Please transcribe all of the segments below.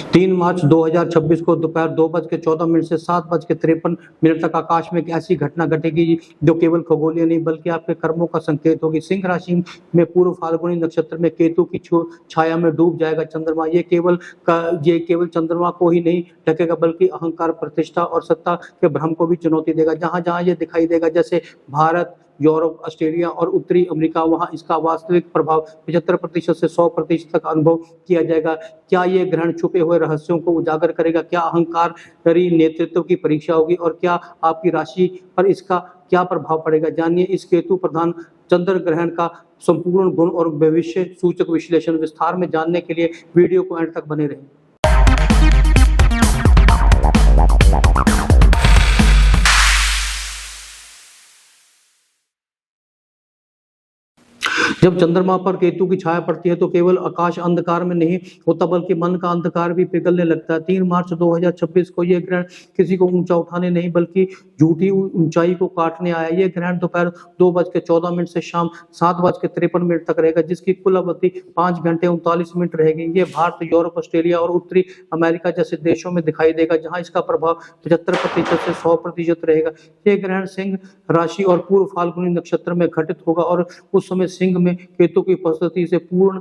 3 मार्च 2026 को दोपहर 2:14 से 7:53 तक आकाश में एक ऐसी घटना घटेगी जो केवल खगोलीय नहीं बल्कि आपके कर्मों का संकेत होगी। सिंह राशि में पूर्व फाल्गुनी नक्षत्र में केतु की छाया में डूब जाएगा चंद्रमा। ये केवल चंद्रमा को ही नहीं ढकेगा बल्कि अहंकार, प्रतिष्ठा और सत्ता के भ्रम को भी चुनौती देगा। जहां जहां ये दिखाई देगा, जैसे भारत, यूरोप, ऑस्ट्रेलिया और उत्तरी अमेरिका, वहां इसका वास्तविक प्रभाव 75% से 100% तक अनुभव किया जाएगा। क्या ये ग्रहण छुपे हुए रहस्यों को उजागर करेगा? क्या अहंकारी नेतृत्व की परीक्षा होगी और क्या आपकी राशि पर इसका क्या प्रभाव पड़ेगा? जानिए इस केतु प्रधान चंद्र ग्रहण का संपूर्ण गुण और भविष्य सूचक विश्लेषण। विस्तार में जानने के लिए वीडियो को एंड तक बने रहें। जब चंद्रमा पर केतु की छाया पड़ती है तो केवल आकाश अंधकार में नहीं होता बल्कि मन का अंधकार भी पिघलने लगता है। 3 मार्च 2026 को यह ग्रहण किसी को ऊंचा उठाने नहीं बल्कि झूठी ऊंचाई को काटने आया। यह ग्रहण दोपहर 2:14 से शाम 7:53 तक रहेगा, जिसकी कुल अवधि 5 घंटे 39 मिनट रहेगी। ये भारत, यूरोप, ऑस्ट्रेलिया और उत्तरी अमेरिका जैसे देशों में दिखाई देगा, जहां इसका प्रभाव 75% से 100% रहेगा। यह ग्रहण सिंह राशि और पूर्व फाल्गुनी नक्षत्र में घटित होगा और उस समय सिंह में केतु की उपस्थिति से पूर्ण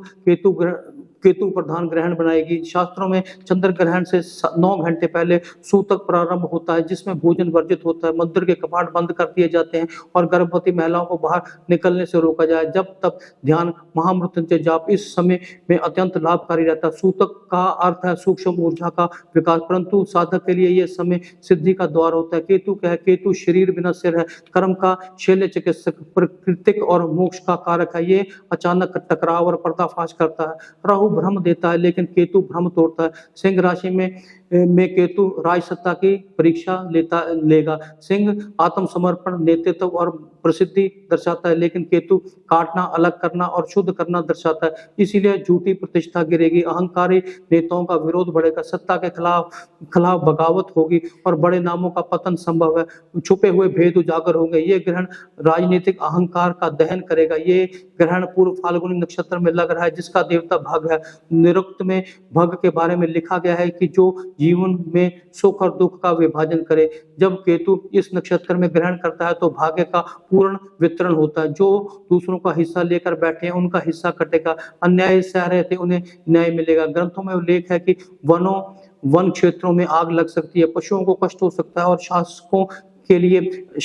केतु प्रधान ग्रहण बनाएगी। शास्त्रों में चंद्र ग्रहण से 9 घंटे पहले सूतक प्रारंभ होता है, जिसमें भोजन वर्जित होता है, मंदिर के कपाट बंद कर दिए जाते हैं और गर्भवती महिलाओं को बाहर निकलने से रोका जाए। जब तब ध्यान, महामृत्युंजय जाप इस समय में अत्यंत लाभकारी रहता है। सूतक का अर्थ है सूक्ष्म ऊर्जा का विकास, परंतु साधक के लिए यह समय सिद्धि का द्वार होता है। केतु क्या है? केतु शरीर बिना सिर है, कर्म का शल्य चिकित्सक, प्रकृतिक और मोक्ष का कारक है। ये अचानक टकराव और पर्दाफाश करता है। राहु भ्रम देता है लेकिन केतु भ्रम तोड़ता है। सिंह राशि में केतु राजसत्ता की परीक्षा लेगा। सिंह आत्मसमर्पण, नेतृत्व और प्रसिद्धि दर्शाता है, लेकिन केतु काटना, अलग करना और शुद्ध करना दर्शाता है। इसीलिए झूठी प्रतिष्ठा गिरेगी, अहंकारी नेताओं का विरोध बढ़ेगा, सत्ता के खिलाफ बगावत होगी और बड़े नामों का पतन संभव है। छुपे हुए भेद उजागर होंगे। ये ग्रहण राजनीतिक अहंकार का दहन करेगा। ये ग्रहण पूर्व फाल्गुनी नक्षत्र में लग रहा है, जिसका देवता भग है। निरुक्त में भग के बारे में लिखा गया है कि जो जीवन में सुख और दुख का विभाजन करे। जब केतु इस नक्षत्र में ग्रहण करता है तो भाग्य का पूर्ण वितरण होता है। जो दूसरों का हिस्सा लेकर बैठे हैं उनका हिस्सा कटेगा, अन्याय सह रहे थे उन्हें न्याय मिलेगा। ग्रंथों में उल्लेख है कि वन क्षेत्रों में आग लग सकती है, पशुओं को कष्ट हो सकता है और शासकों के लिए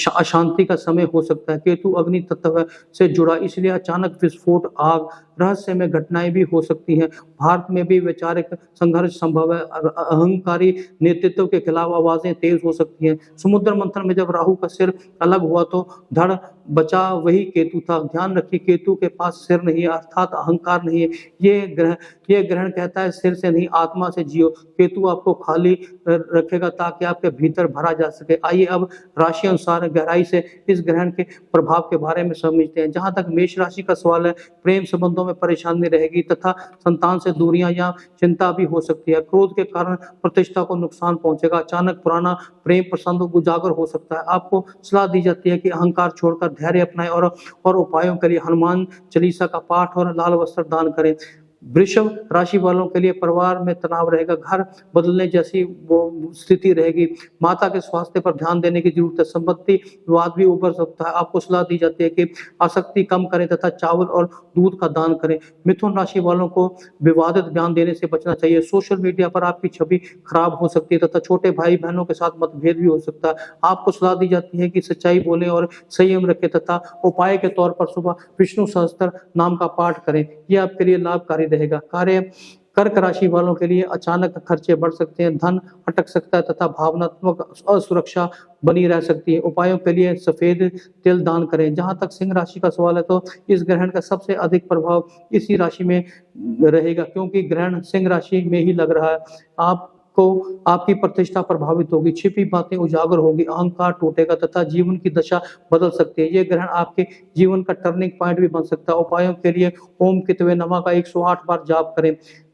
अशांति का समय हो सकता है। केतु अग्नि तत्व से जुड़ा, इसलिए अचानक विस्फोट, आग, रहस्यमय घटनाएं भी हो सकती हैं। भारत में भी वैचारिक संघर्ष संभव है। अहंकारी नेतृत्व के खिलाफ आवाजें तेज हो सकती हैं। समुद्र मंथन में जब राहु का सिर अलग हुआ तो धड़ बचा वही केतु था। ध्यान रखिए, केतु के पास सिर नहीं है, अर्थात अहंकार नहीं है। ये ग्रहण कहता है सिर से नहीं, आत्मा से जियो। केतु आपको खाली रखेगा ताकि आपके भीतर भरा जा सके। आइए अब राशि अनुसार गहराई से इस ग्रहण के प्रभाव के बारे में समझते हैं। जहां तक मेष राशि का सवाल है, प्रेम संबंधों में परेशानी रहेगी तथा संतान से दूरियां या चिंता भी हो सकती है। क्रोध के कारण प्रतिष्ठा को नुकसान पहुंचेगा। अचानक पुराना प्रेम प्रसंग उजागर हो सकता है। आपको सलाह दी जाती है कि अहंकार छोड़कर धैर्य अपनाएं और उपायों के लिए हनुमान चालीसा का पाठ और लाल वस्त्र दान करें। वृषभ राशि वालों के लिए परिवार में तनाव रहेगा, घर बदलने जैसी वो स्थिति रहेगी। माता के स्वास्थ्य पर ध्यान देने की जरूरत है। संपत्ति विवाद भी उभर सकता है। आपको सलाह दी जाती है कि आसक्ति कम करें तथा चावल और दूध का दान करें। मिथुन राशि वालों को विवादित ज्ञान देने से बचना चाहिए। सोशल मीडिया पर आपकी छवि खराब हो सकती है तथा छोटे भाई बहनों के साथ मतभेद भी हो सकता है। आपको सलाह दी जाती है कि सच्चाई बोलें और संयम रखें तथा उपाय के तौर पर सुबह विष्णु सहस्त्र नाम का पाठ करें। यह आपके लिए लाभकारी रहेगा। कार्य कर्क राशि वालों के लिए अचानक खर्चे बढ़ सकते हैं, धन अटक सकता है तथा भावनात्मक असुरक्षा बनी रह सकती है। उपायों के लिए सफेद तिल दान करें। जहां तक सिंह राशि का सवाल है तो इस ग्रहण का सबसे अधिक प्रभाव इसी राशि में रहेगा, क्योंकि ग्रहण सिंह राशि में ही लग रहा है। आपकी प्रतिष्ठा प्रभावित होगी, छिपी बातें उजागर होगी, अहंकार टूटेगा तथा जीवन की दशा बदल सकती है। यह ग्रहण आपके जीवन का टर्निंग पॉइंट भी बन सकता है। उपायों के लिए ओम कितवे नमा का 108 बार जाप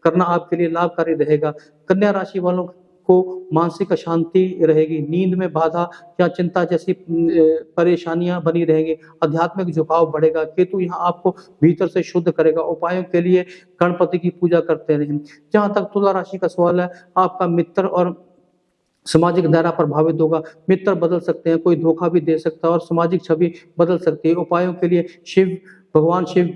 करना आपके लिए लाभकारी रहेगा। कन्या राशि वालों को मानसिक अशांति रहेगी, नींद में बाधा या चिंता जैसी परेशानियां बनी रहेंगी, आध्यात्मिक झुकाव बढ़ेगा। केतु यहाँ आपको भीतर से शुद्ध करेगा। उपायों के लिए गणपति की पूजा करते रहें। जहाँ तक तुला राशि का सवाल है, आपका मित्र और सामाजिक दायरा प्रभावित होगा। मित्र बदल सकते हैं, कोई धोखा भी दे सकता है और सामाजिक छवि बदल सकती है। उपायों के लिए भगवान शिव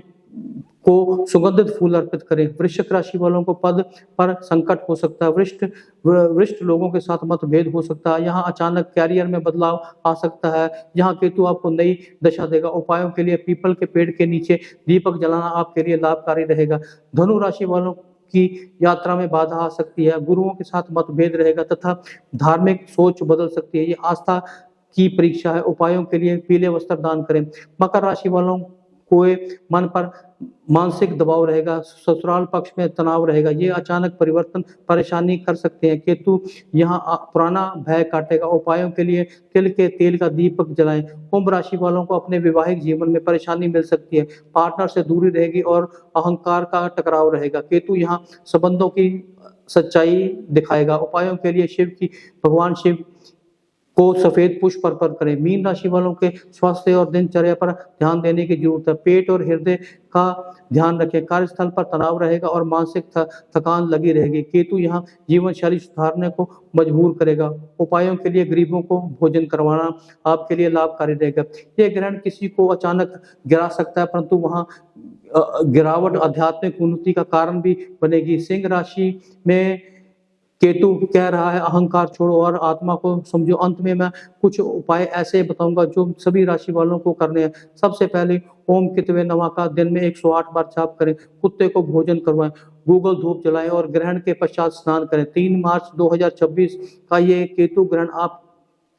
को सुगंधित फूल अर्पित करें। वृश्चिक राशि वालों को पद पर संकट हो सकता है। वरिष्ठ लोगों के साथ मतभेद हो सकता है। यहाँ अचानक कैरियर में बदलाव आ सकता है। यहाँ केतु आपको नई दशा देगा। उपायों के लिए पीपल के पेड़ के नीचे दीपक जलाना आपके लिए लाभकारी रहेगा। धनु राशि वालों की यात्रा में बाधा आ सकती है। गुरुओं के साथ मतभेद रहेगा तथा धार्मिक सोच बदल सकती है। ये आस्था की परीक्षा है। उपायों के लिए पीले वस्त्र दान करें। मकर राशि वालों को मन पर मानसिक दबाव रहेगा। ससुराल पक्ष में तनाव रहेगा। ये अचानक परिवर्तन परेशानी कर सकते हैं। केतु यहाँ पुराना भय काटेगा। उपायों के लिए तिल के तेल का दीपक जलाएं। कुंभ राशि वालों को अपने वैवाहिक जीवन में परेशानी मिल सकती है। पार्टनर से दूरी रहेगी और अहंकार का टकराव रहेगा। केतु यहाँ संबंधों की सच्चाई दिखाएगा। उपायों के लिए भगवान शिव को सफेद पुष्प अर्पण करें। मीन राशि वालों के स्वास्थ्य और दिनचर्या पर ध्यान देने की जरूरत है। पेट और हृदय का ध्यान रखें। कार्यस्थल पर तनाव रहेगा और मानसिक थकान लगी रहेगी। केतु यहाँ जीवन शैली सुधारने को मजबूर करेगा। उपायों के लिए गरीबों को भोजन करवाना आपके लिए लाभकारी रहेगा। यह ग्रहण किसी को अचानक गिरा सकता है, परंतु वहाँ गिरावट आध्यात्मिक उन्नति का कारण भी बनेगी। सिंह राशि में केतु कह रहा है अहंकार छोड़ो और आत्मा को समझो। अंत में मैं कुछ उपाय ऐसे बताऊंगा जो सभी राशि वालों को करने हैं। सबसे पहले ओम कितवे नमः का दिन में 108 बार जाप करें। कुत्ते को भोजन करवाएं। गूगल धूप जलाएं और ग्रहण के पश्चात स्नान करें। 3 मार्च 2026 का ये केतु ग्रहण आप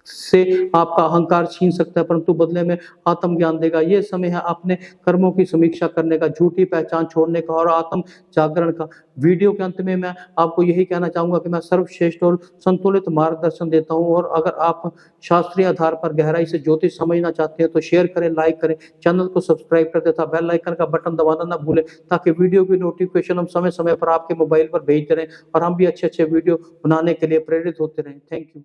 से आपका अहंकार छीन सकता है, परंतु बदले में आत्मज्ञान देगा। ये समय है अपने कर्मों की समीक्षा करने का, झूठी पहचान छोड़ने का और आत्म जागरण का। वीडियो के अंत में मैं आपको यही कहना चाहूंगा कि मैं सर्वश्रेष्ठ और संतुलित मार्गदर्शन देता हूं, और अगर आप शास्त्रीय आधार पर गहराई से ज्योतिष समझना चाहते हैं तो शेयर करें, लाइक करें, चैनल को सब्सक्राइब कर देता, बेल आइकन का बटन दबाना ना भूलें, ताकि वीडियो की नोटिफिकेशन हम समय समय पर आपके मोबाइल पर भेजते रहें और हम भी अच्छे अच्छे वीडियो बनाने के लिए प्रेरित होते रहें। Thank you.